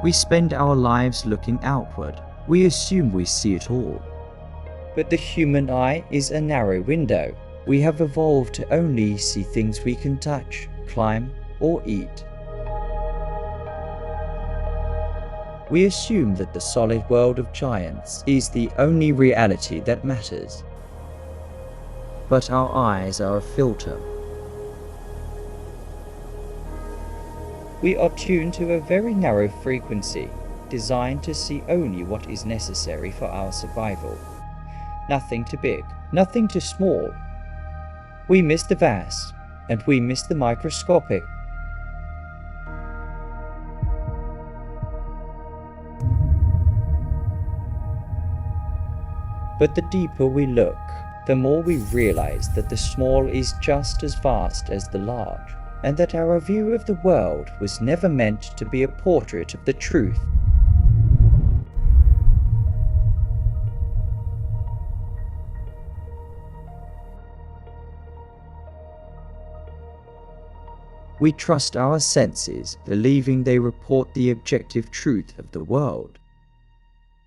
We spend our lives looking outward. We assume we see it all. But the human eye is a narrow window. We have evolved to only see things we can touch, climb, or eat. We assume that the solid world of giants is the only reality that matters. But our eyes are a filter. We are tuned to a very narrow frequency, designed to see only what is necessary for our survival. Nothing too big, nothing too small. We miss the vast, and we miss the microscopic. But the deeper we look, the more we realize that the small is just as vast as the large, and that our view of the world was never meant to be a portrait of the truth. We trust our senses, believing they report the objective truth of the world.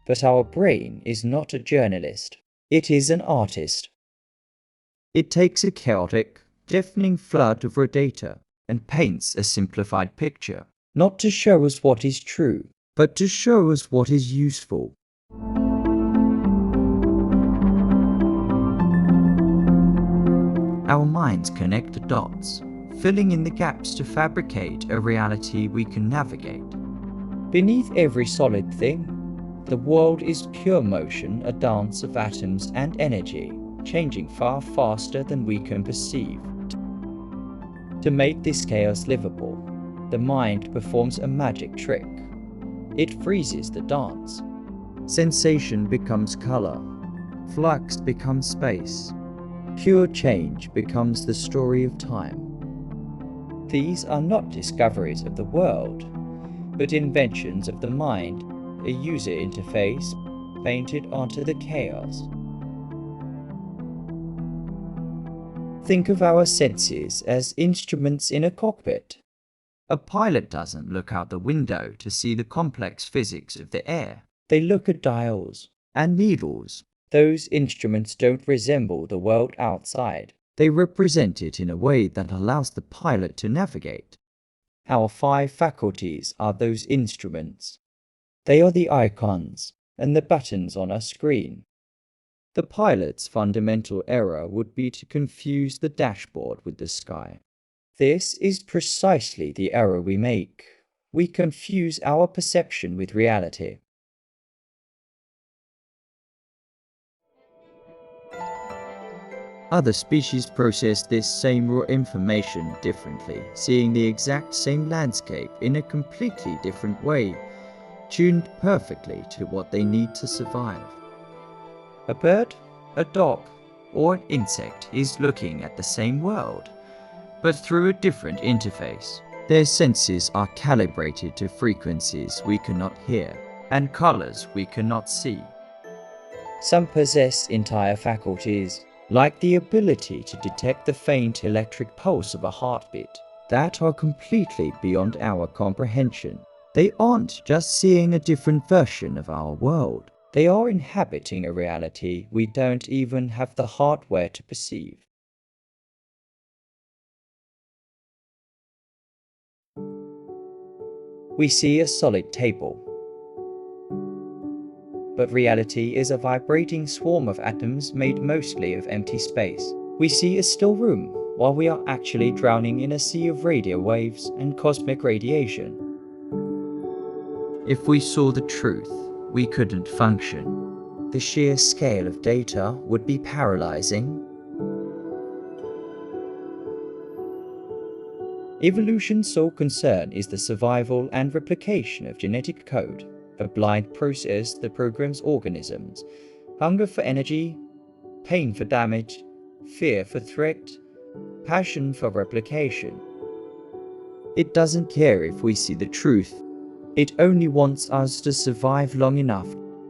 But our brain is not a journalist. It is an artist. It takes a chaotic, deafening flood of raw data and paints a simplified picture, not to show us what is true, but to show us what is useful. Our minds connect the dots, filling in the gaps to fabricate a reality we can navigate. Beneath every solid thing, the world is pure motion, a dance of atoms and energy, changing far faster than we can perceive. To make this chaos livable, the mind performs a magic trick. It freezes the dance. Sensation becomes color. Flux becomes space. Pure change becomes the story of time. These are not discoveries of the world, but inventions of the mind, a user interface painted onto the chaos. Think of our senses as instruments in a cockpit. A pilot doesn't look out the window to see the complex physics of the air. They look at dials and needles. Those instruments don't resemble the world outside. They represent it in a way that allows the pilot to navigate. Our 5 faculties are those instruments. They are the icons and the buttons on our screen. The pilot's fundamental error would be to confuse the dashboard with the sky. This is precisely the error we make. We confuse our perception with reality. Other species process this same raw information differently, seeing the exact same landscape in a completely different way, tuned perfectly to what they need to survive. A bird, a dog, or an insect is looking at the same world, but through a different interface. Their senses are calibrated to frequencies we cannot hear and colors we cannot see. Some possess entire faculties, like the ability to detect the faint electric pulse of a heartbeat, that are completely beyond our comprehension. They aren't just seeing a different version of our world. They are inhabiting a reality we don't even have the hardware to perceive. We see a solid table, but reality is a vibrating swarm of atoms made mostly of empty space. We see a still room, while we are actually drowning in a sea of radio waves and cosmic radiation. If we saw the truth, we couldn't function. The sheer scale of data would be paralyzing. Evolution's sole concern is the survival and replication of genetic code, a blind process that programs organisms. Hunger for energy, pain for damage, fear for threat, passion for replication. It doesn't care if we see the truth. It only wants us to survive long enough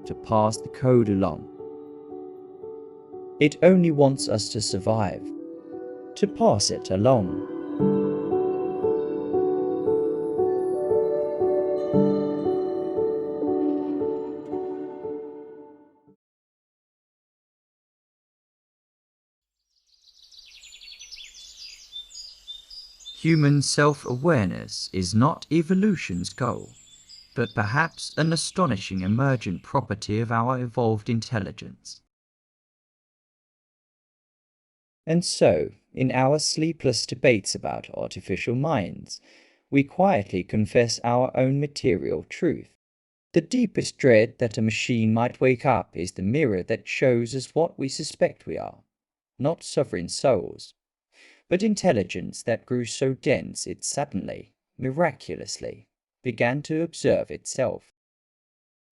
to pass the code along. It only wants us to survive, to pass it along. Human self-awareness is not evolution's goal, but perhaps an astonishing emergent property of our evolved intelligence. And so, in our sleepless debates about artificial minds, we quietly confess our own material truth. The deepest dread that a machine might wake up is the mirror that shows us what we suspect we are, not sovereign souls, but intelligence that grew so dense it suddenly, miraculously, began to observe itself.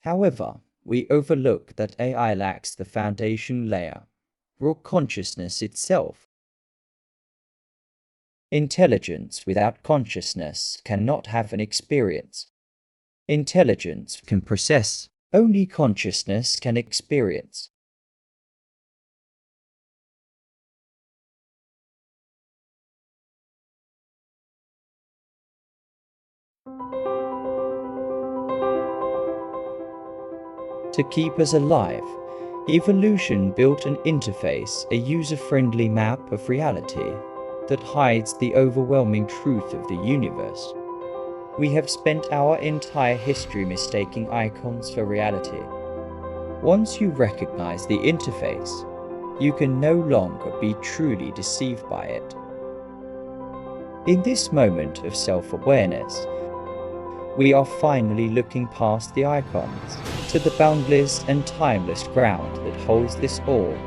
However, we overlook that AI lacks the foundation layer, raw consciousness itself. Intelligence without consciousness cannot have an experience. Intelligence can process, only consciousness can experience. To keep us alive, evolution built an interface, a user-friendly map of reality that hides the overwhelming truth of the universe. We have spent our entire history mistaking icons for reality. Once you recognize the interface, you can no longer be truly deceived by it. In this moment of self-awareness, we are finally looking past the icons to the boundless and timeless ground that holds this all.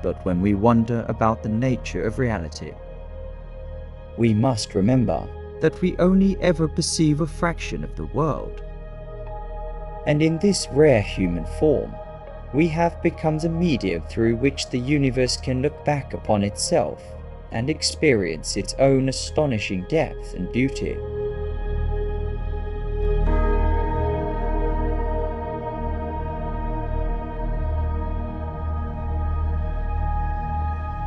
But when we wonder about the nature of reality, We must remember, that we only ever perceive a fraction of the world. and in this rare human form, we have become the medium through which the universe can look back upon itself and experience its own astonishing depth and beauty.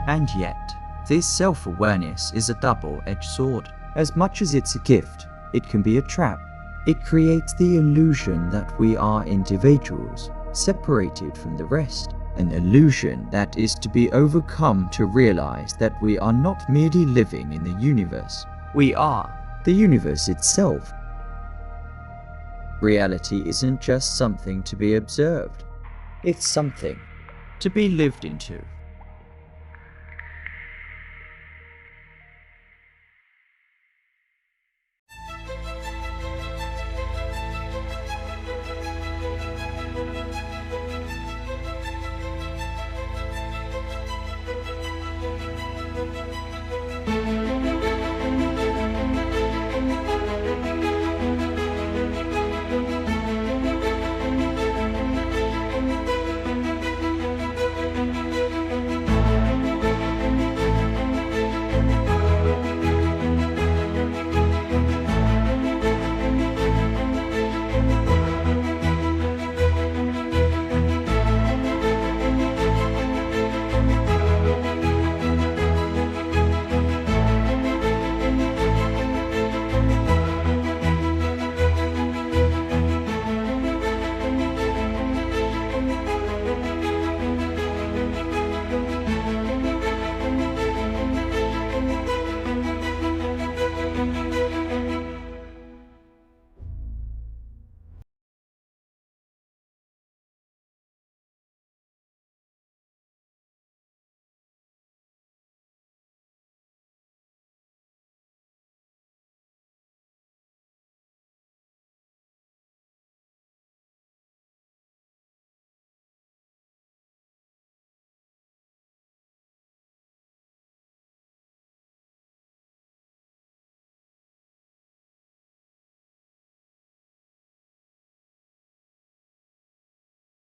And yet, this self-awareness is a double-edged sword. As much as it's a gift, it can be a trap. It creates the illusion that we are individuals, separated from the rest. An illusion that is to be overcome to realize that we are not merely living in the universe. We are the universe itself. Reality isn't just something to be observed. It's something to be lived into.